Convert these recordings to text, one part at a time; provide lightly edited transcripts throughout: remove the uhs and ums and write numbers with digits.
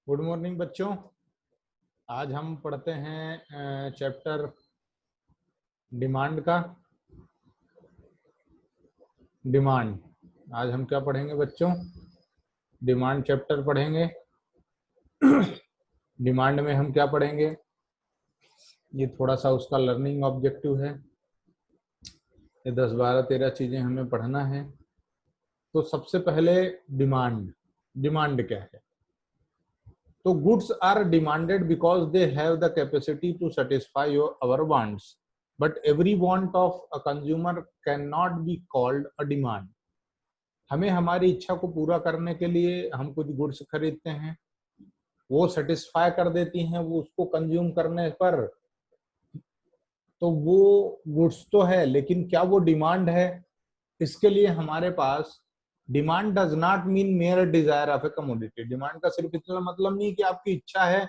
Good morning बच्चों। आज हम पढ़ते हैं चैप्टर डिमांड का। डिमांड आज हम क्या पढ़ेंगे बच्चों? डिमांड चैप्टर पढ़ेंगे। डिमांड में हम क्या पढ़ेंगे, ये थोड़ा सा उसका लर्निंग ऑब्जेक्टिव है। ये 10, 12, 13 चीजें हमें पढ़ना है। तो सबसे पहले डिमांड क्या है? तो goods are demanded because they have the capacity to satisfy our wants, but every want of a consumer can not be called a demand. हमें हमारी इच्छा को पूरा करने के लिए हम कुछ गुड्स खरीदते हैं, वो सेटिस्फाई कर देती हैं, वो उसको कंज्यूम करने पर तो वो गुड्स तो है, लेकिन क्या वो डिमांड है? इसके लिए हमारे पास demand does not mean mere desire of a commodity. Demand का सिर्फ इतना मतलब नहीं कि आपकी इच्छा है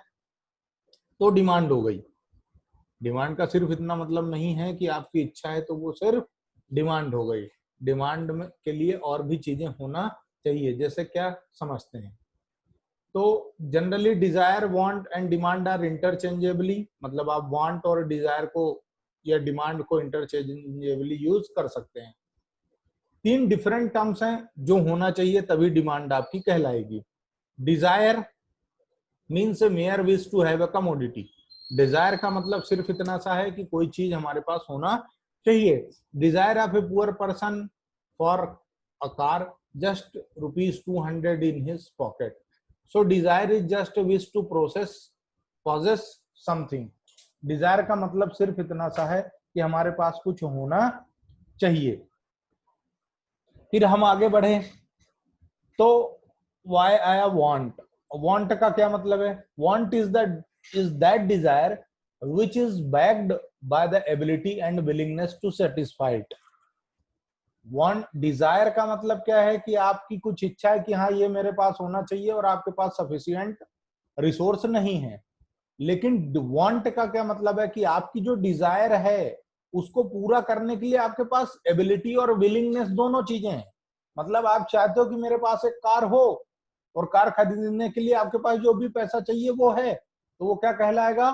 तो डिमांड हो गई। डिमांड का सिर्फ इतना मतलब नहीं है कि आपकी इच्छा है तो वो सिर्फ डिमांड हो गई। डिमांड में के लिए और भी चीजें होना चाहिए। जैसे क्या समझते हैं? तो generally desire, want and demand are interchangeably, मतलब आप वांट और डिजायर को या डिमांड को इंटरचेंजेबली यूज कर सकते हैं। 3 डिफरेंट टर्म्स हैं जो होना चाहिए तभी डिमांड आपकी कहलाएगी। Desire means mere wish to have a commodity. Desire का मतलब सिर्फ इतना सा है कि कोई चीज हमारे पास होना चाहिए। Dzire of a poor person for a car, just ₹200 in his pocket. So desire is just a wish to possess something. Desire का मतलब सिर्फ इतना सा है कि हमारे पास कुछ होना चाहिए। फिर हम आगे बढ़े तो why I want. Want का क्या मतलब है? Want is that desire which is backed by the ability and willingness to satisfy it. Want, desire का मतलब क्या है कि आपकी कुछ इच्छा है कि हाँ ये मेरे पास होना चाहिए और आपके पास सफिशिएंट रिसोर्स नहीं है। लेकिन वांट का क्या मतलब है कि आपकी जो डिजायर है उसको पूरा करने के लिए आपके पास एबिलिटी और विलिंगनेस दोनों चीजें हैं। मतलब आप चाहते हो कि मेरे पास एक कार हो और कार खरीदने के लिए आपके पास जो भी पैसा चाहिए वो है, तो वो क्या कहलाएगा?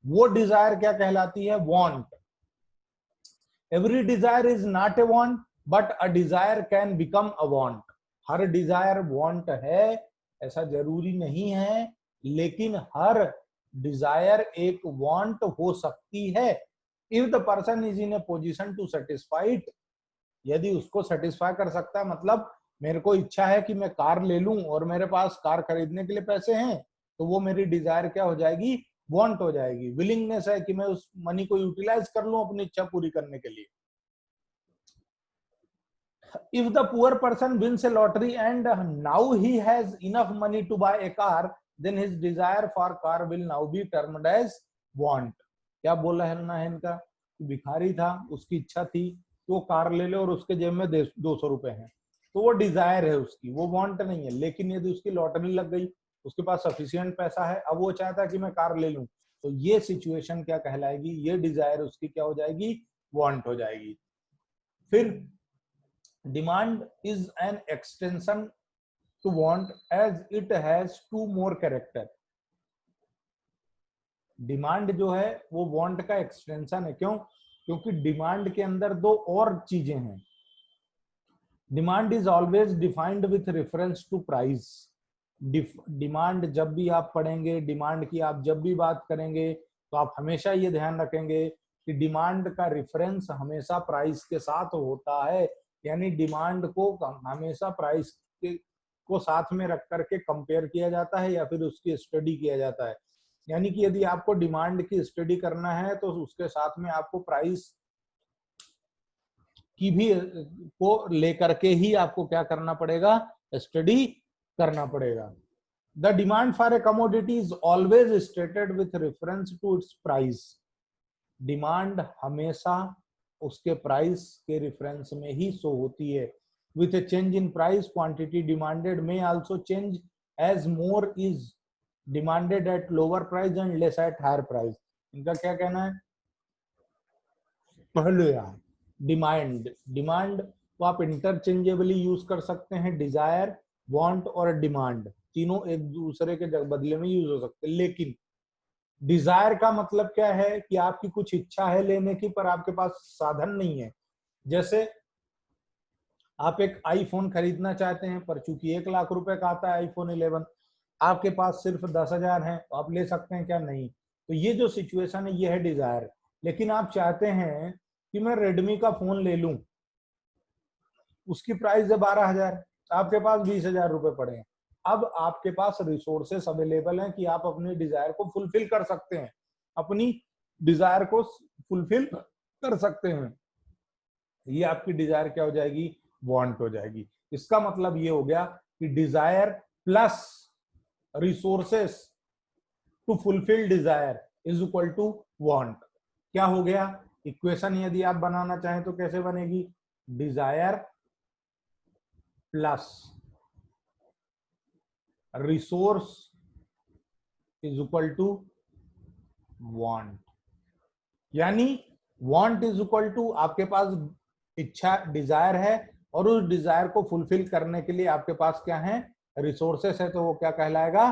वो डिजायर क्या कहलाती है? Want. Every desire is not a want, but a desire can become a want. हर डिजायर वांट है ऐसा जरूरी नहीं है, लेकिन हर डिजायर एक वांट हो सकती है if the person is in a position to satisfy it. यदि उसको सेटिस्फाई कर सकता है, मतलब मेरे को इच्छा है कि मैं कार ले लूं और मेरे पास कार खरीदने के लिए पैसे हैं, तो वो मेरी डिजायर क्या हो जाएगी? वांट हो जाएगी। विलिंगनेस है कि मैं उस मनी को यूटिलाइज कर लूं अपनी इच्छा पूरी करने के लिए। If the poor person wins a lottery and now he has enough money to buy a car, then his desire for car will now be termed as want. क्या बोला है इनका? भिखारी था, उसकी इच्छा थी तो कार ले ले और उसके जेब में 200 रुपए हैं, तो वो डिजायर है उसकी, वो वांट नहीं है। लेकिन यदि उसकी लॉटरी लग गई, उसके पास सफिशिएंट पैसा है, अब वो चाहता है कि मैं कार ले लूं, तो ये सिचुएशन क्या कहलाएगी? ये डिजायर उसकी क्या हो जाएगी? वांट हो जाएगी। फिर demand is an extension to want as it has 2 more character. Demand जो है वो वांट का एक्सटेंशन है। क्यों? क्योंकि डिमांड के अंदर 2 और चीजें हैं। Demand is always defined with reference to price. Demand जब भी आप पढ़ेंगे, डिमांड की आप जब भी बात करेंगे, तो आप हमेशा ये ध्यान रखेंगे कि डिमांड का रेफरेंस हमेशा प्राइस के साथ होता है। यानी डिमांड को हमेशा प्राइस को साथ में रख करके कंपेयर किया जाता है या फिर उसकी स्टडी किया जाता है। यानी कि यदि आपको डिमांड की स्टडी करना है तो उसके साथ में आपको प्राइस की भी को लेकर के ही आपको क्या करना पड़ेगा? स्टडी करना पड़ेगा। The demand for a commodity is always stated with reference to its price. Demand हमेशा उसके प्राइस के रेफरेंस में ही शो होती है। With a change in price, quantity demanded may also change as more is demanded at lower price and less at higher price. इनका क्या कहना है? पहले डिमांड को आप इंटरचेंजेबली यूज कर सकते हैं, डिजायर, वांट और डिमांड। तीनों एक दूसरे के बदले में यूज हो सकते हैं। लेकिन डिजायर का मतलब क्या है कि आपकी कुछ इच्छा है लेने की, पर आपके पास साधन नहीं है। जैसे आप एक आईफोन खरीदना चाहते हैं, पर चूंकि 1 लाख रुपए का आता है आईफोन 11, आपके पास सिर्फ 10,000 है, तो आप ले सकते हैं क्या? नहीं। तो ये जो सिचुएशन है ये है डिजायर। लेकिन आप चाहते हैं कि मैं रेडमी का फोन ले लूं, उसकी प्राइस है 12,000, आपके पास 20,000 रुपए पड़े हैं। अब आपके पास रिसोर्सेस अवेलेबल हैं कि आप अपनी डिजायर को फुलफिल कर सकते हैं, अपनी डिजायर को फुलफिल कर सकते हैं। ये आपकी डिजायर क्या हो जाएगी? वांट हो जाएगी। इसका मतलब ये हो गया कि desire plus resources to fulfil desire is equal to want. क्या हो गया? इक्वेशन यदि आप बनाना चाहें तो कैसे बनेगी? Desire plus resource is equal to want. यानी वांट इज इक्वल टू आपके पास इच्छा, डिजायर है, और उस डिजायर को फुलफिल करने के लिए आपके पास क्या है? रिसोर्सेस है। तो वो क्या कहलाएगा?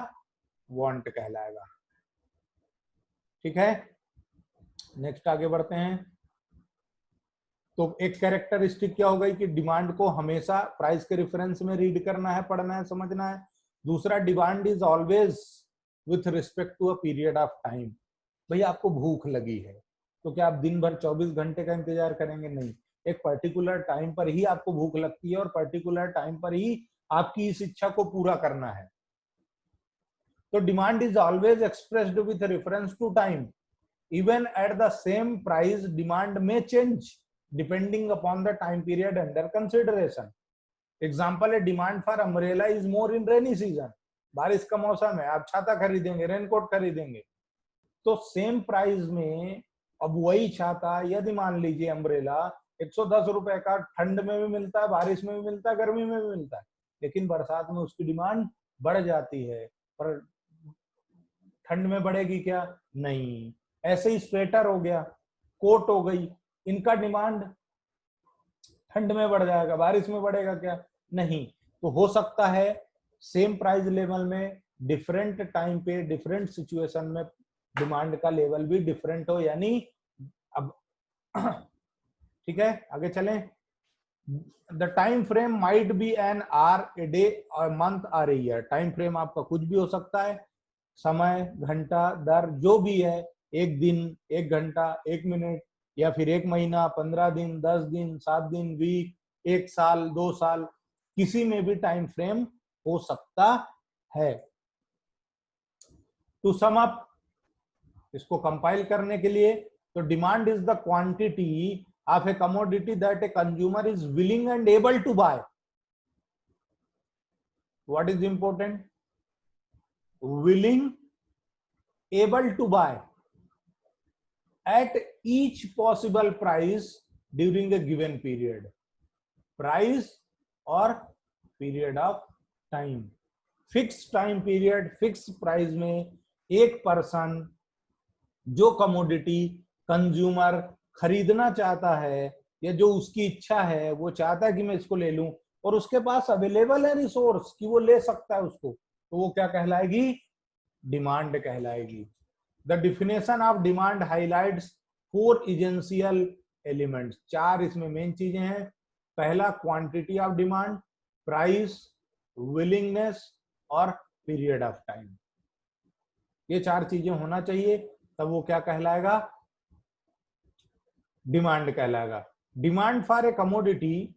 वांट कहलाएगा। ठीक है, नेक्स्ट आगे बढ़ते हैं। तो एक कैरेक्टरिस्टिक क्या हो गई कि डिमांड को हमेशा प्राइस के रेफरेंस में रीड करना है, पढ़ना है, समझना है। दूसरा, demand is always with respect to a period of time. भाई आपको भूख लगी है, तो क्या आप दिन भर 24 घंटे का इंतजार करेंगे? नहीं। एक पर्टिकुलर टाइम पर ही आपको भूख लगती है, और पर्टिकुलर टाइम पर ही आपकी इस इच्छा को पूरा करना है। तो demand is always expressed with reference to time. Even at the same price, demand may change depending upon the time period under consideration. Example, a demand for umbrella is more in rainy season. बारिश का मौसम है, आप छाता खरीदेंगे, raincoat खरीदेंगे। तो same price में अब वही छाता, यदि मान लीजिए अम्ब्रेला 110 रुपए का ठंड में भी मिलता है, बारिश में भी मिलता है, गर्मी में भी मिलता है, लेकिन बरसात में उसकी डिमांड बढ़ जाती है। पर ठंड में बढ़ेगी क्या? नहीं। ऐसे ही स्वेटर हो गया, कोट हो गई, इनका डिमांड ठंड में बढ़ जाएगा, बारिश में बढ़ेगा क्या? नहीं। तो हो सकता है सेम प्राइस लेवल में डिफरेंट टाइम पे डिफरेंट सिचुएशन में डिमांड का लेवल भी डिफरेंट हो। यानी अब ठीक है, आगे चलें। The time frame might be an hour, a day, और मंथ, और ईयर। टाइम फ्रेम आपका कुछ भी हो सकता है, समय, घंटा, दर, जो भी है। एक दिन, एक घंटा, एक मिनट, या फिर एक महीना, 15 दिन, 10 दिन, 7 दिन, वीक, एक साल, 2 साल, किसी में भी टाइम फ्रेम हो सकता है। टू सम अप, इसको कंपाइल करने के लिए, तो demand is the quantity of a commodity that a consumer is willing and able to buy. What is important? Willing, able to buy at each possible price during a given period. Price और period of time. Fixed time period, fixed price में एक person जो commodity consumer खरीदना चाहता है, या जो उसकी इच्छा है, वो चाहता है कि मैं इसको ले लूं, और उसके पास अवेलेबल है रिसोर्स कि वो ले सकता है उसको, तो वो क्या कहलाएगी? डिमांड कहलाएगी। The definition of demand highlights 4 essential elements. 4 इसमें मेन चीजें हैं। पहला, quantity of demand, price, willingness और पीरियड ऑफ टाइम। ये 4 चीजें होना चाहिए, तब वो क्या कहलाएगा? डिमांड कहलाएगा। Demand for a commodity,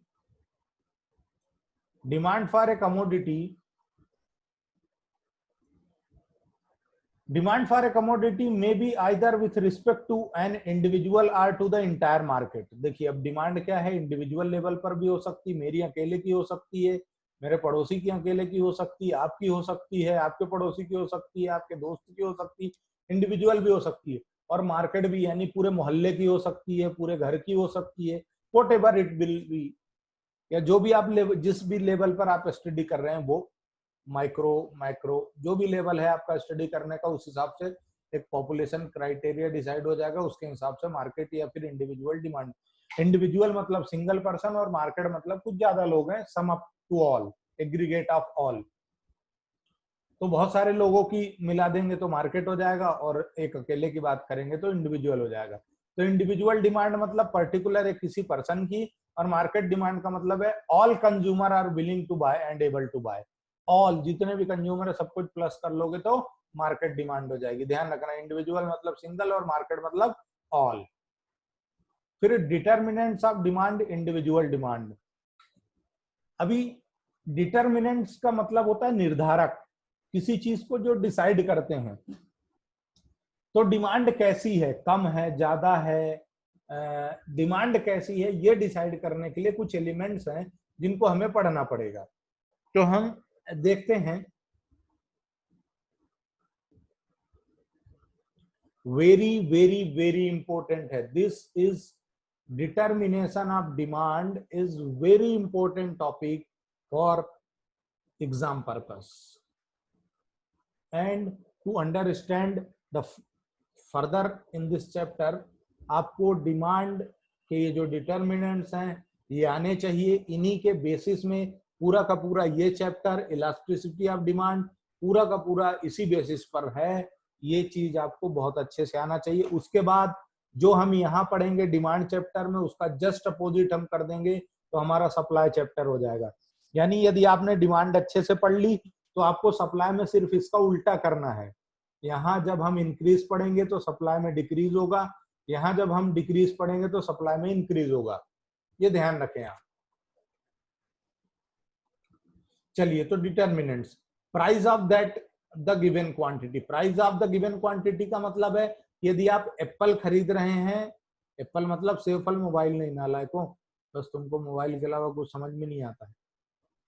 demand for a commodity, demand for a commodity may be either with respect to an individual or to the entire market. देखिए अब डिमांड क्या है, इंडिविजुअल लेवल पर भी हो सकती है, मेरी अकेले की हो सकती है, मेरे पड़ोसी की अकेले की हो सकती है, आपकी हो सकती है, आपके पड़ोसी की हो सकती है, आपके दोस्त की हो सकती है, इंडिविजुअल भी हो सकती है, और मार्केट भी, यानी पूरे मोहल्ले की हो सकती है, पूरे घर की हो सकती है, what ever it will be. या जो भी आप जिस भी लेवल पर आप स्टडी कर रहे हैं, वो माइक्रो, मैक्रो, जो भी लेवल है आपका स्टडी करने का, उस हिसाब से एक पॉपुलेशन क्राइटेरिया डिसाइड हो जाएगा, उसके हिसाब से मार्केट या फिर इंडिविजुअल डिमांड। इंडिविजुअल मतलब सिंगल पर्सन, और मार्केट मतलब कुछ ज्यादा लोग हैं, sum up to all, aggregate of all. तो बहुत सारे लोगों की मिला देंगे तो मार्केट हो जाएगा, और एक अकेले की बात करेंगे तो इंडिविजुअल हो जाएगा। तो इंडिविजुअल डिमांड मतलब पर्टिकुलर एक किसी पर्सन की, और मार्केट डिमांड का मतलब है all consumer are willing to buy and able to buy. All, जितने भी कंज्यूमर है सब कुछ प्लस कर लोगे तो मार्केट डिमांड हो जाएगी। ध्यान रखना, इंडिविजुअल मतलब सिंगल और मार्केट मतलब ऑल। फिर determinants of demand, individual demand. अभी डिटर्मिनेंट्स का मतलब होता है निर्धारक, किसी चीज को जो डिसाइड करते हैं। तो डिमांड कैसी है, कम है, ज्यादा है, डिमांड कैसी है, ये डिसाइड करने के लिए कुछ एलिमेंट्स हैं जिनको हमें पढ़ना पड़ेगा। तो हम देखते हैं, वेरी वेरी वेरी इंपॉर्टेंट है this is determination of demand is very important topic for exam purpose and to understand the further in this chapter. आपको डिमांड के ये जो डिटर्मिनेंट्स हैं ये आने चाहिए। इन्हीं के बेसिस में पूरा का पूरा ये चैप्टर इलास्टिसिटी ऑफ डिमांड पूरा का पूरा इसी बेसिस पर है। ये चीज आपको बहुत अच्छे से आना चाहिए। उसके बाद जो हम यहाँ पढ़ेंगे डिमांड चैप्टर में, उसका जस्ट अपोजिट हम कर देंगे तो हमारा सप्लाई चैप्टर हो जाएगा। यानी यदि आपने डिमांड अच्छे से पढ़ ली तो आपको सप्लाई में सिर्फ इसका उल्टा करना है। यहाँ जब हम इंक्रीज पढ़ेंगे तो सप्लाई में डिक्रीज होगा, यहाँ जब हम डिक्रीज पढ़ेंगे तो सप्लाई में इंक्रीज होगा। ये ध्यान रखें आप। चलिए, तो determinants, price of that the given quantity. Price of the given quantity का मतलब है यदि आप एप्पल खरीद रहे हैं, एप्पल मतलब सेब फल, मोबाइल नहीं, नालायकों, बस तुमको मोबाइल के अलावा कुछ समझ में नहीं आता है।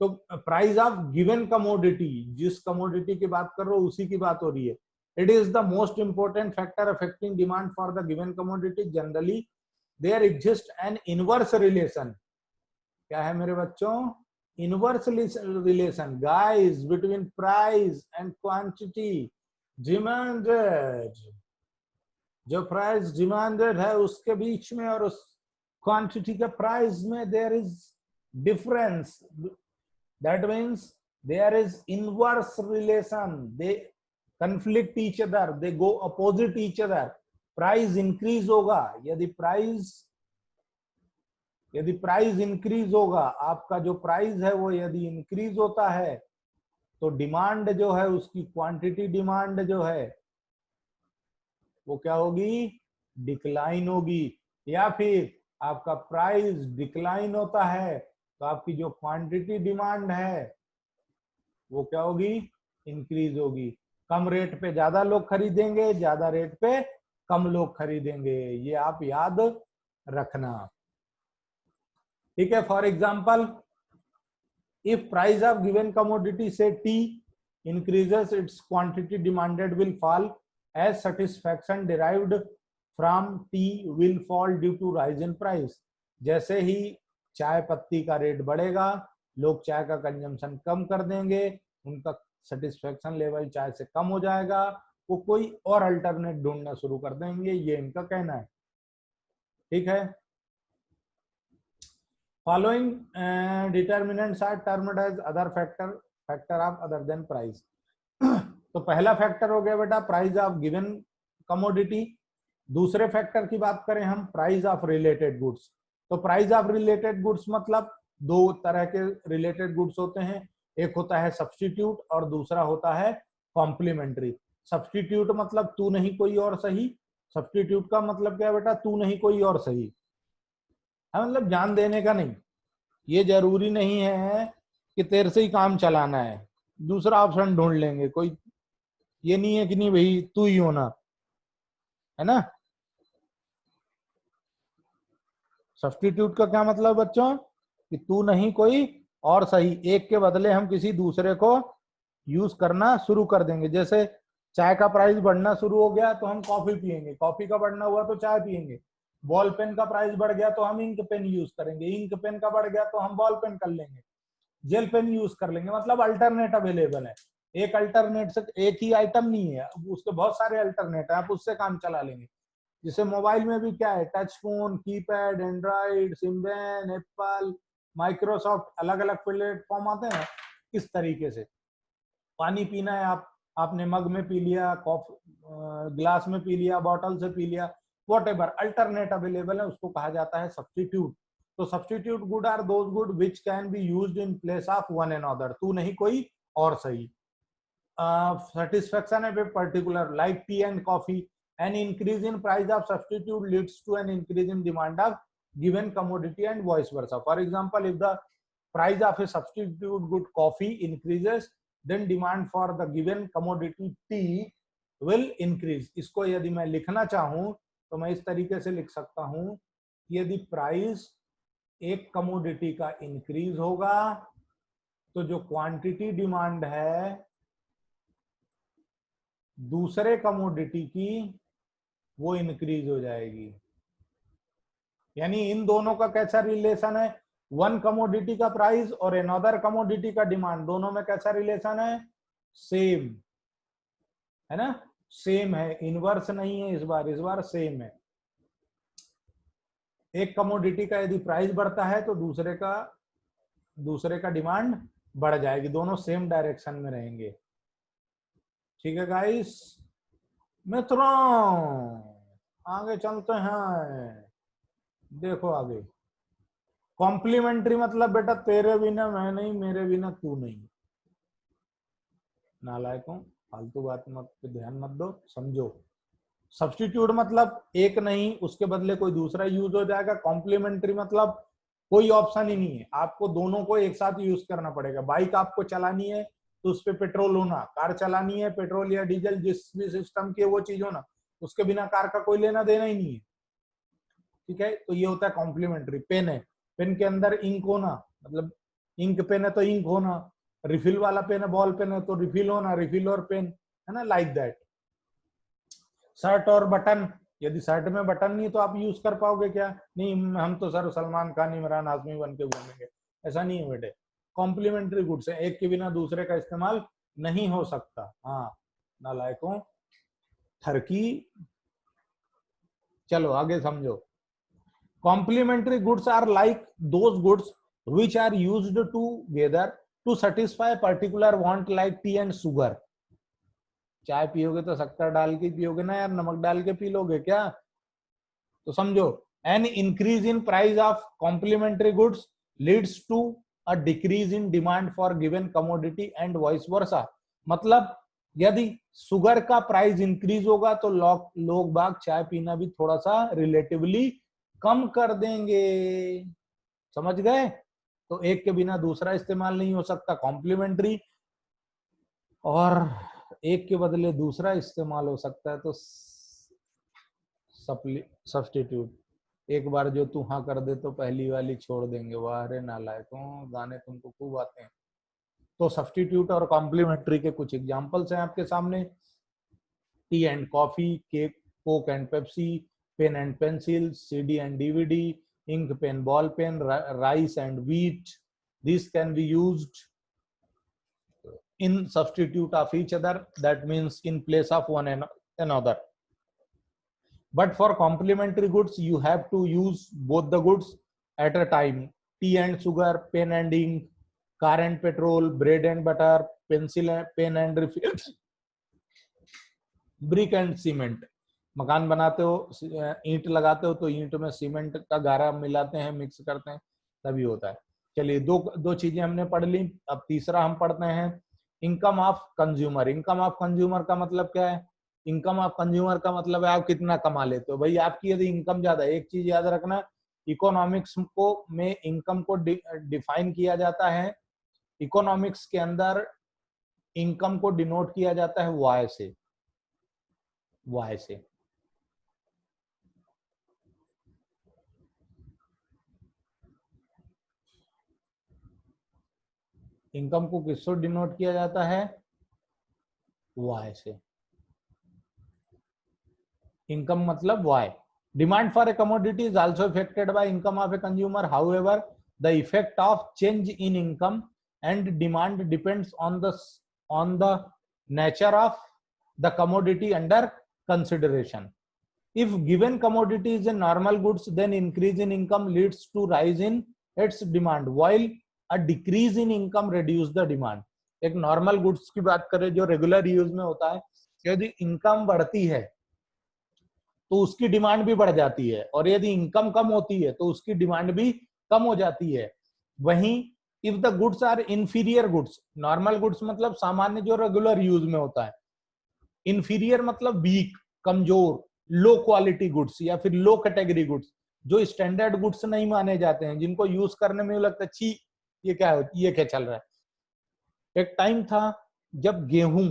तो प्राइस ऑफ गिवन कमोडिटी, जिस कमोडिटी की बात कर रहे हो उसी की बात हो रही है। It is the most important factor affecting demand for the given commodity. Generally there exist an inverse relation. क्या है मेरे बच्चों? Inverse relation guys between price and quantity demanded. जो प्राइस डिमांडेड है उसके बीच में और उस क्वांटिटी के प्राइस में there is difference. That means there is inverse relation. They conflict each other. They go opposite each other. Price increase होगा, यदि प्राइस इंक्रीज होगा, आपका जो प्राइस है वो यदि इंक्रीज होता है तो डिमांड जो है उसकी क्वांटिटी डिमांड जो है वो क्या होगी? डिक्लाइन होगी। या फिर आपका प्राइस डिक्लाइन होता है तो आपकी जो क्वांटिटी डिमांड है वो क्या होगी? इंक्रीज होगी। कम रेट पे ज्यादा लोग खरीदेंगे, ज्यादा रेट पे कम लोग खरीदेंगे। ये आप याद रखना, ठीक है। For example, if price of given commodity से T increases, its quantity demanded will fall as satisfaction derived from tea will fall due to rise in price। जैसे ही चाय पत्ती का रेट बढ़ेगा, लोग चाय का कंजम्पशन कम कर देंगे, उनका सेटिस्फेक्शन लेवल चाय से कम हो जाएगा, वो कोई और अल्टरनेट ढूंढना शुरू कर देंगे। ये इनका कहना है, ठीक है। Following determinants are termed as other factor of other than price. तो पहला फैक्टर हो गया बेटा प्राइस ऑफ गिवन कमोडिटी। दूसरे फैक्टर की बात करें हम, प्राइस ऑफ रिलेटेड गुड्स। तो प्राइस ऑफ रिलेटेड गुड्स मतलब दो तरह के रिलेटेड गुड्स होते हैं, एक होता है सब्स्टिट्यूट और दूसरा होता है कॉम्प्लीमेंट्री। सब्स्टिट्यूट मतलब तू नहीं कोई और सही। सब्स्टिट्यूट का मतलब क्या है बेटा? तू नहीं कोई और सही, मतलब जान देने का नहीं। ये जरूरी नहीं है कि तेरे से ही काम चलाना है, दूसरा ऑप्शन ढूंढ लेंगे। कोई ये नहीं है कि नहीं भाई तू ही होना, है ना। सब्स्टिट्यूट का क्या मतलब बच्चों? कि तू नहीं कोई और सही, एक के बदले हम किसी दूसरे को यूज करना शुरू कर देंगे। जैसे चाय का प्राइस बढ़ना शुरू हो गया तो हम कॉफी पियेंगे, कॉफी का बढ़ना हुआ तो चाय पियेंगे। बॉल पेन का प्राइस बढ़ गया तो हम इंक पेन यूज करेंगे, इंक पेन का बढ़ गया तो हम बॉल पेन कर लेंगे, जेल पेन यूज कर लेंगे। मतलब अल्टरनेट अवेलेबल है, एक अल्टरनेट से एक ही आइटम नहीं है, उसके बहुत सारे अल्टरनेट है, आप उससे काम चला लेंगे। जैसे मोबाइल में भी क्या है, touch phone, keypad, Android, Symbian, Apple, Microsoft, अलग अलग प्लेटफॉर्म आते हैं इस तरीके से। पानी पीना है, आपने मग में पी लिया, ग्लास में पी लिया, बॉटल से पी लिया, whatever अल्टरनेट अवेलेबल है, उसको कहा जाता है सब्स्टिट्यूट। तो substitute good are those good which can be used in place of one another, तू नहीं कोई और सही। satisfaction of a particular like tea and coffee, an increase in price of substitute leads to an increase in demand of given commodity and vice versa. For example, if the price of a substitute good coffee increases, then demand for the given commodity tea will increase. इसको यदि मैं लिखना चाहूं तो मैं इस तरीके से लिख सकता हूं, यदि प्राइस एक कमोडिटी का इंक्रीज होगा तो जो क्वांटिटी डिमांड है दूसरे कमोडिटी की वो इंक्रीज हो जाएगी। यानी इन दोनों का कैसा रिलेशन है, वन कमोडिटी का प्राइस और अनदर कमोडिटी का डिमांड, दोनों में कैसा रिलेशन है, सेम है ना, सेम है, इनवर्स नहीं है इस बार सेम है। एक कमोडिटी का यदि प्राइस बढ़ता है तो दूसरे का डिमांड बढ़ जाएगी, दोनों सेम डायरेक्शन में रहेंगे। ठीक है गाइस, मित्रों आगे चलते हैं, देखो आगे। कॉम्प्लीमेंट्री मतलब बेटा तेरे बिना मैं नहीं, मेरे बिना तू नहीं। नालायकों, फालतू बात मत पे ध्यान मत दो, समझो। सब्स्टिट्यूट मतलब एक नहीं, उसके बदले कोई दूसरा यूज हो जाएगा। कॉम्प्लीमेंट्री मतलब कोई ऑप्शन ही नहीं है, आपको दोनों को एक साथ यूज करना पड़ेगा। बाइक आपको चलानी है तो उस पर पेट्रोल होना, कार चलानी है पेट्रोल या डीजल जिस भी सिस्टम की वो चीज होना, उसके बिना कार का कोई लेना देना ही नहीं है। ठीक है, तो ये होता है कॉम्प्लीमेंट्री। पेन है, पेन के अंदर इंक होना, मतलब इंक पेन है तो इंक होना, रिफिल वाला पेन है, बॉल पेन है तो रिफिल होना, रिफिल और पेन है ना, लाइक दैट। शर्ट और बटन, यदि शर्ट में बटन नहीं तो आप यूज कर पाओगे क्या, नहीं, हम तो सर सलमान खान इमरान हाशमी बन के घूमेंगे, ऐसा नहीं है बेटे। कॉम्प्लीमेंट्री गुड्स है, एक के बिना दूसरे का इस्तेमाल नहीं हो सकता। हाँ नालायकों, थरकी। चलो आगे समझो। Complementary goods are like those goods which are used together to satisfy particular want, like tea and sugar. चाय पियोगे तो शक्कर डाल के पियोगे ना यार, नमक डाल के पी लोगे क्या? तो समझो, an increase in price of complementary goods leads to a decrease in demand for given commodity and vice versa. मतलब यदि शुगर का प्राइस इंक्रीज होगा तो लोग बाग चाय पीना भी थोड़ा सा रिलेटिवली कम कर देंगे। समझ गए? तो एक के बिना दूसरा इस्तेमाल नहीं हो सकता कॉम्प्लीमेंट्री, और एक के बदले दूसरा इस्तेमाल हो सकता है तो सब्स्टिट्यूट। एक बार जो तू हाँ कर दे तो पहली वाली छोड़ देंगे, वाह रे नालायकों, गाने तुमको खूब आते हैं। तो सब्स्टिट्यूट और कॉम्प्लीमेंट्री के कुछ एग्जांपल्स हैं आपके सामने, tea and coffee, cake, Coke and Pepsi, pen and pencil, CD and DVD, ink pen, ball pen, rice and wheat. This can be used in substitute of each other, that means in place of one another. But for complementary goods you have to use both the goods at a time. Tea and sugar, pen and ink, car and petrol, bread and butter, pencil and pen and refill, brick and cement. मकान बनाते हो, ईंट लगाते हो तो ईंट में cement का गारा मिलाते हैं, मिक्स करते हैं, तभी होता है। चलिए दो चीजें हमने पढ़ ली, अब तीसरा हम पढ़ते हैं income of consumer. Income of consumer का मतलब क्या है? इनकम ऑफ कंज्यूमर का मतलब है आप कितना कमा लेते हो। भाई आपकी यदि इनकम ज्यादा है, एक चीज याद रखना, इकोनॉमिक्स को में इनकम को डिफाइन किया जाता है, इकोनॉमिक्स के अंदर इनकम को डिनोट किया जाता है वाई से। वाई से इनकम को किससे डिनोट किया जाता है? वाई से। इनकम मतलब Y. Demand for a commodity is also affected by income of a consumer, however the effect of change in income and demand depends on the nature of the commodity under consideration. If given commodity is a normal goods, then increase in income leads to rise in its demand, while a decrease in income reduce the demand. एक normal goods की बात करें जो regular use में होता है, यदि income बढ़ती है तो उसकी डिमांड भी बढ़ जाती है, और यदि इनकम कम होती है तो उसकी डिमांड भी कम हो जाती है। वहीं if the goods are inferior goods, normal goods मतलब सामान्य जो रेगुलर यूज में होता है, इंफीरियर मतलब वीक, कमजोर, लो क्वालिटी गुड्स या फिर लो कैटेगरी गुड्स, जो स्टैंडर्ड गुड्स नहीं माने जाते हैं, जिनको यूज करने में लगता है छी ये क्या है, ये क्या चल रहा है। एक टाइम था जब गेहूं,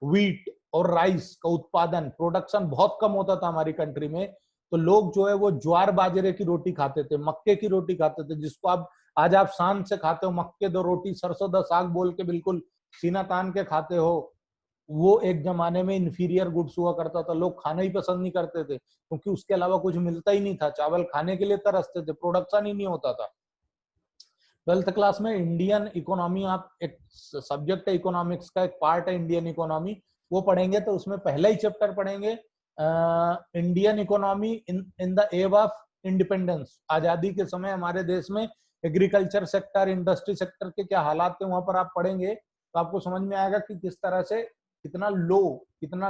व्हीट और राइस का उत्पादन, प्रोडक्शन बहुत कम होता था हमारी कंट्री में, तो लोग जो है वो ज्वार बाजरे की रोटी खाते थे, मक्के की रोटी खाते थे, जिसको आप आज आप शान से खाते हो, मक्के दो रोटी सरसों दा साग बोल के बिल्कुल सीना तान के खाते हो। वो एक जमाने में इंफीरियर गुड्स हुआ करता था, लोग खाना ही पसंद नहीं करते थे क्योंकि उसके अलावा कुछ मिलता ही नहीं था, चावल खाने के लिए तरसते थे, प्रोडक्शन ही नहीं होता था। 12th क्लास में इंडियन इकोनॉमी, आप एक सब्जेक्ट है इकोनॉमिक्स का, एक पार्ट है इंडियन इकोनॉमी, वो पढ़ेंगे तो उसमें पहला ही चैप्टर पढ़ेंगे Indian economy in the age of independence. आजादी के समय हमारे देश में एग्रीकल्चर सेक्टर, इंडस्ट्री सेक्टर के क्या हालात थे, वहां पर आप पढ़ेंगे तो आपको समझ में आएगा कि किस तरह से कितना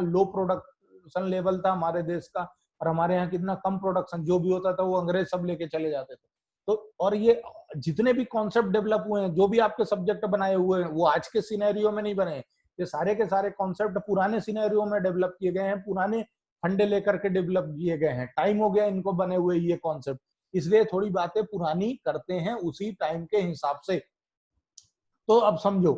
लो प्रोडक्शन लेवल था हमारे देश का, और हमारे यहाँ कितना कम प्रोडक्शन, जो भी होता था वो अंग्रेज सब लेके चले जाते थे। तो और ये जितने भी कॉन्सेप्ट डेवलप हुए हैं, जो भी आपके सब्जेक्ट बनाए हुए हैं, वो आज के सिनेरियो में नहीं बने, ये सारे के सारे कॉन्सेप्ट पुराने सिनेरियो में डेवलप किए गए हैं, पुराने फंडे लेकर के डेवलप किए गए हैं, टाइम हो गया इनको बने हुए ये कॉन्सेप्ट, इसलिए थोड़ी बातें पुरानी करते हैं उसी टाइम के हिसाब से। तो अब समझो,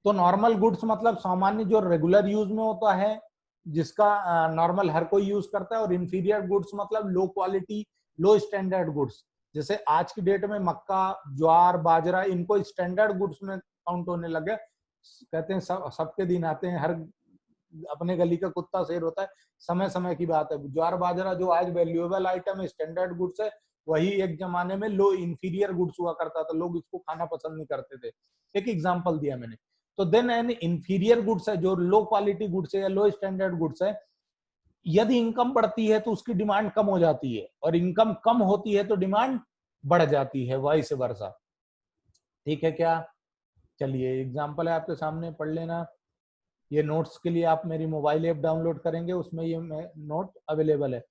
तो नॉर्मल गुड्स मतलब सामान्य जो रेगुलर यूज में होता है, जिसका नॉर्मल हर कोई यूज करता है, और इंफीरियर गुड्स मतलब लो क्वालिटी, लो स्टैंडर्ड गुड्स, जैसे आज की डेट में मक्का, ज्वार, बाजरा, इनको स्टैंडर्ड गुड्स में काउंट होने लगे। कहते हैं सबके दिन आते हैं, हर अपने गली का कुत्ता शेर होता है, समय समय की बात है। ज्वार बाजरा जो आज वैल्यूएबल आइटम है, स्टैंडर्ड गुड्स है, वही एक जमाने में लो इंफीरियर गुड्स हुआ करता था, लोग इसको खाना पसंद नहीं करते थे। एक एग्जांपल दिया मैंने। तो देन एन इंफीरियर गुड्स है, जो लो क्वालिटी गुड्स है या लो स्टैंडर्ड गुड्स है, यदि इनकम बढ़ती है तो उसकी डिमांड कम हो जाती है, और इनकम कम होती है तो डिमांड बढ़ जाती है, वाइस वर्सा। ठीक है क्या? चलिए एग्जांपल है आपके सामने, पढ़ लेना। ये नोट्स के लिए आप मेरी मोबाइल ऐप डाउनलोड करेंगे, उसमें ये नोट अवेलेबल है।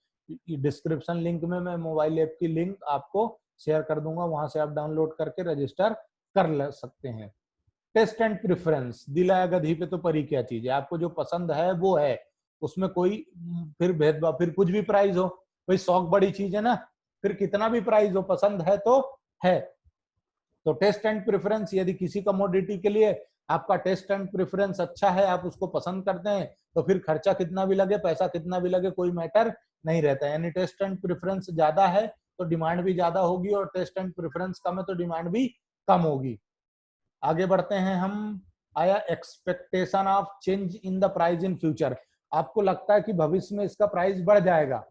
डिस्क्रिप्शन लिंक में मैं मोबाइल ऐप की लिंक आपको शेयर कर दूंगा, वहां से आप डाउनलोड करके रजिस्टर कर सकते हैं। टेस्ट एंड प्रेफरेंस, दिलाया गधी पे तो परी क्या चीज है, आपको जो पसंद है वो है, उसमें कोई फिर भेदभाव, फिर कुछ भी प्राइस हो, कोई शौक बड़ी चीज है ना, फिर कितना भी प्राइस हो, पसंद है तो है। तो टेस्ट एंड प्रेफरेंस, यदि किसी कमोडिटी के लिए आपका टेस्ट एंड प्रेफरेंस अच्छा है, आप उसको पसंद करते हैं, तो फिर खर्चा कितना भी लगे, पैसा कितना भी लगे, कोई मैटर नहीं रहता है। यानी टेस्ट एंड प्रेफरेंस ज्यादा है तो डिमांड भी ज्यादा होगी, और टेस्ट एंड प्रेफरेंस कम है तो डिमांड भी कम होगी। आगे बढ़ते हैं हम। आया expectation of change in the price in future, आपको लगता है कि भविष्य में इसका प्राइस बढ़ जाएगा।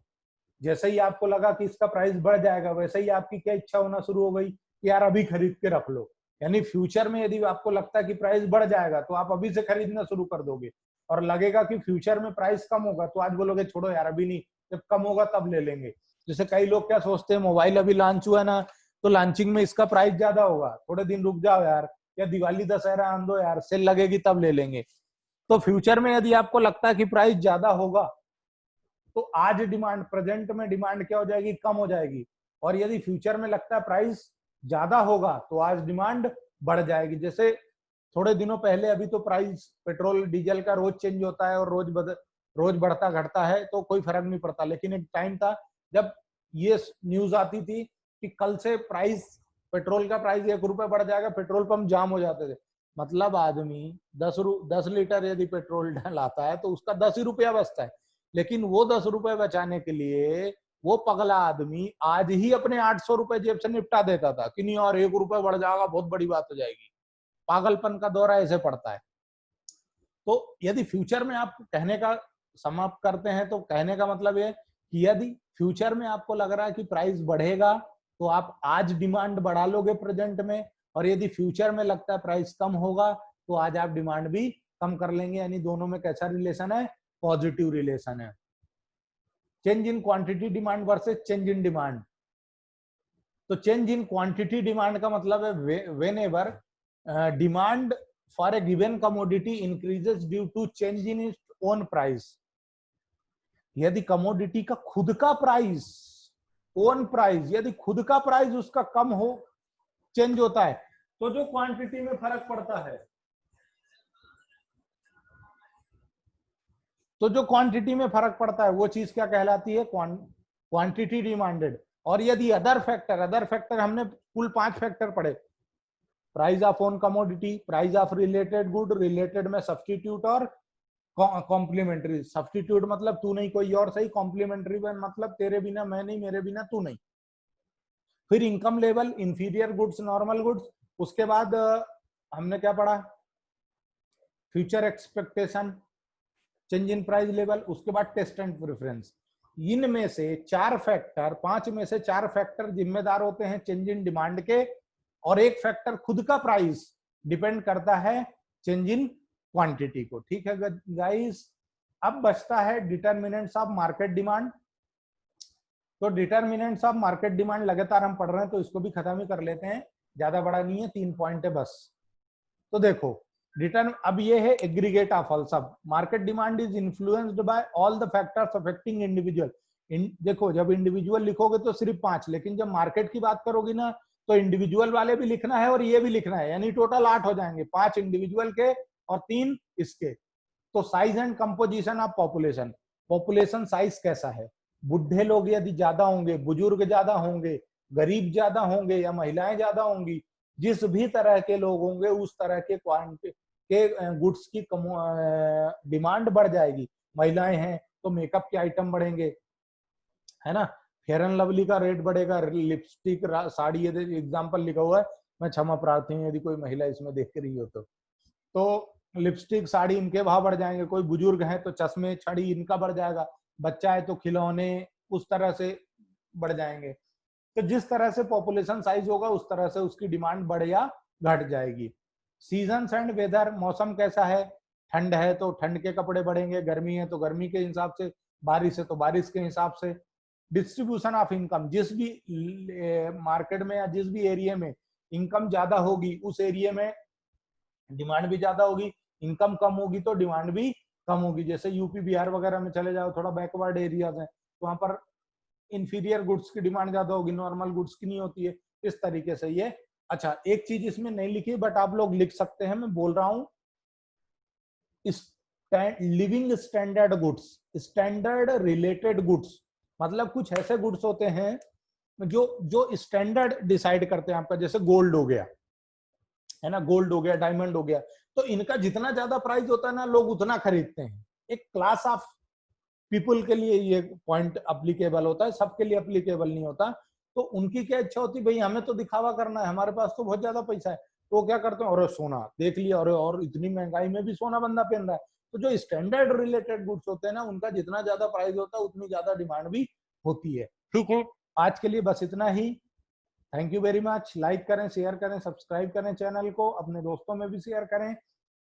जैसे ही आपको लगा कि इसका प्राइस बढ़ जाएगा, वैसे ही आपकी क्या इच्छा होना शुरू हो गई कि यार अभी खरीद के रख लो। यानी फ्यूचर में यदि आपको लगता है कि प्राइस बढ़ जाएगा तो आप अभी से खरीदना शुरू कर दोगे, और लगेगा कि फ्यूचर में प्राइस कम होगा तो आज बोलोगे छोड़ो यार अभी नहीं, जब कम होगा तब ले लेंगे। जैसे कई लोग क्या सोचते हैं, मोबाइल अभी लॉन्च हुआ ना, तो लॉन्चिंग में इसका प्राइस ज्यादा होगा, थोड़े दिन रुक जाओ यार, या दिवाली दशहरा आन दो यार, सेल लगेगी तब ले लेंगे। तो फ्यूचर में यदि आपको लगता है कि प्राइस ज्यादा होगा तो आज डिमांड, प्रेजेंट में डिमांड क्या हो जाएगी, कम हो जाएगी। और यदि फ्यूचर में लगता है प्राइस ज्यादा होगा तो आज डिमांड बढ़ जाएगी। जैसे थोड़े दिनों पहले, अभी तो प्राइस पेट्रोल डीजल का रोज चेंज होता है और रोज बढ़ता घटता है तो कोई फर्क नहीं पड़ता, लेकिन एक टाइम था जब ये न्यूज आती थी कि कल से प्राइस, पेट्रोल का प्राइस 1 रुपए बढ़ जाएगा, पेट्रोल पंप जाम हो जाते थे। मतलब आदमी 10 लीटर यदि पेट्रोल लाता है तो उसका 10 ही रुपया बचता है, लेकिन वो 10 रुपए बचाने के लिए वो पगला आदमी आज ही अपने 800 रुपए जेब से निपटा देता था कि नहीं और 1 रुपए बढ़ जाएगा बहुत बड़ी बात हो जाएगी। पागलपन का दौरा ऐसे पड़ता है। तो यदि फ्यूचर में आप कहने का समाप्त करते हैं तो कहने का मतलब ये कि यदि फ्यूचर में आपको लग रहा है कि प्राइस बढ़ेगा तो आप आज डिमांड बढ़ा लोगे प्रेजेंट में, और यदि फ्यूचर में लगता है प्राइस कम होगा तो आज आप डिमांड भी कम कर लेंगे। यानी दोनों में कैसा रिलेशन है, पॉजिटिव रिलेशन है। Change in quantity demand versus change in demand. तो चेंज इन क्वांटिटी डिमांड का मतलब है whenever demand for a given commodity increases due to change in its own price. यदि कमोडिटी का खुद का प्राइस, ओन प्राइस, यदि खुद का प्राइस उसका कम हो, चेंज होता है, तो जो क्वांटिटी में फर्क पड़ता है, तो जो क्वांटिटी में फर्क पड़ता है वो चीज क्या कहलाती है? Quantity demanded. और यदि अदर फैक्टर हमने कुल 5 फैक्टर पढ़े, price of own commodity, price of related good, related में सब्स्टिट्यूट और कॉम्प्लीमेंट्री। सब्स्टिट्यूट मतलब तू नहीं कोई और सही, कॉम्प्लीमेंट्री मतलब तेरे बिना मैं नहीं, मेरे बिना तू नहीं। फिर income level, inferior goods, normal goods. उसके बाद हमने क्या पढ़ा? Future expectation, change in price level. उसके बाद टेस्ट एंड प्रेफरेंस। इनमें से 4 फैक्टर, 5 में से 4 फैक्टर जिम्मेदार होते हैं चेंज इन डिमांड के, और एक फैक्टर खुद का प्राइस डिपेंड करता है चेंज इन क्वांटिटी को। ठीक है गाइस। अब बचता है डिटरमिनेंट्स ऑफ मार्केट डिमांड। तो डिटरमिनेंट्स ऑफ मार्केट डिमांड लगातार हम पढ़ रहे हैं, तो इसको भी खत्म ही कर लेते हैं, ज्यादा बड़ा नहीं है, 3 पॉइंट है बस। तो देखो रिटर्न, अब ये है एग्रीगेट ऑफ ऑल सब। Market demand is influenced by all the factors affecting individual. देखो जब इंडिविजुअल लिखोगे तो सिर्फ 5, लेकिन जब मार्केट की बात करोगी ना, तो इंडिविजुअल वाले भी लिखना है और ये भी लिखना है, यानी टोटल 8 हो जाएंगे, 5 इंडिविजुअल के और 3 इसके। तो size and composition of population, population size कैसा है? बुढ़े लोग यदि ज्यादा होंगे, बुजुर्ग ज्यादा होंगे, गरीब ज्यादा होंगे या महिलाएं ज्यादा होंगी, जिस भी तरह के लोग होंगे उस तरह के क्वांटिटी के गुड्स की डिमांड बढ़ जाएगी। महिलाएं हैं तो मेकअप के आइटम बढ़ेंगे, है ना, फेयर एंड लवली का रेट बढ़ेगा, लिपस्टिक, साड़ी, यदि एग्जांपल लिखा हुआ है, मैं क्षमा प्रार्थी हूँ यदि कोई महिला इसमें देख रही हो तो लिपस्टिक, साड़ी, इनके भाव बढ़ जाएंगे। कोई बुजुर्ग है तो चश्मे, छड़ी, इनका बढ़ जाएगा। बच्चा है तो खिलौने, उस तरह से बढ़ जाएंगे। तो जिस तरह से पॉपुलेशन साइज होगा उस तरह से उसकी डिमांड बढ़ या घट जाएगी। सीजन्स एंड वेदर, मौसम कैसा है? ठंड है तो ठंड के कपड़े बढ़ेंगे, गर्मी है तो गर्मी के हिसाब से, बारिश है तो बारिश के हिसाब से। डिस्ट्रीब्यूशन ऑफ इनकम, जिस भी मार्केट में या जिस भी एरिया में इनकम ज्यादा होगी उस एरिया में डिमांड भी ज्यादा होगी, इनकम कम होगी तो डिमांड भी कम होगी। जैसे यूपी बिहार वगैरह में चले जाओ, थोड़ा बैकवर्ड एरियाज है, तो वहां पर इंफीरियर गुड्स की डिमांड ज्यादा होगी, नॉर्मल गुड्स की नहीं होती है। इस तरीके से ये। अच्छा, एक चीज इसमें नहीं लिखी बट आप लोग लिख सकते हैं, मैं बोल रहा हूं, living standard goods, standard related goods, मतलब कुछ ऐसे गुड्स होते हैं जो जो स्टैंडर्ड डिसाइड करते हैं आपका। जैसे गोल्ड हो गया, है ना, गोल्ड हो गया, डायमंड हो गया, तो इनका जितना ज्यादा प्राइस होता है ना, लोग उतना खरीदते हैं। एक क्लास ऑफ पीपल के लिए ये पॉइंट अप्लीकेबल होता है, सबके लिए अप्लीकेबल नहीं होता। तो उनकी क्या इच्छा होती है, भाई हमें तो दिखावा करना है, हमारे पास तो बहुत ज्यादा पैसा है, तो क्या करते हैं, और सोना देख लिया, और इतनी महंगाई में भी सोना बंदा पहन रहा है। तो जो स्टैंडर्ड रिलेटेड गुड्स होते हैं ना, उनका जितना ज्यादा प्राइस होता है उतनी ज्यादा डिमांड भी होती है। ठीक है, आज के लिए बस इतना ही। Thank you very much. Like करें, शेयर करें, सब्सक्राइब करें चैनल को, अपने दोस्तों में भी शेयर करें।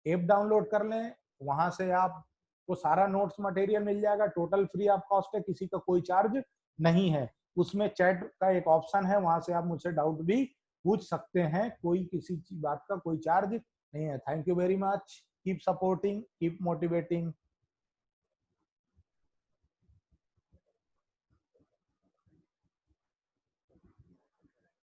ऐप डाउनलोड कर लें, वहां से आपको सारा नोट्स मटेरियल मिल जाएगा, टोटल फ्री ऑफ कॉस्ट है, किसी का कोई चार्ज नहीं है। उसमें चैट का एक ऑप्शन है, वहां से आप मुझसे डाउट भी पूछ सकते हैं, कोई किसी बात का कोई चार्ज नहीं है। Thank you very much. Keep supporting, keep motivating.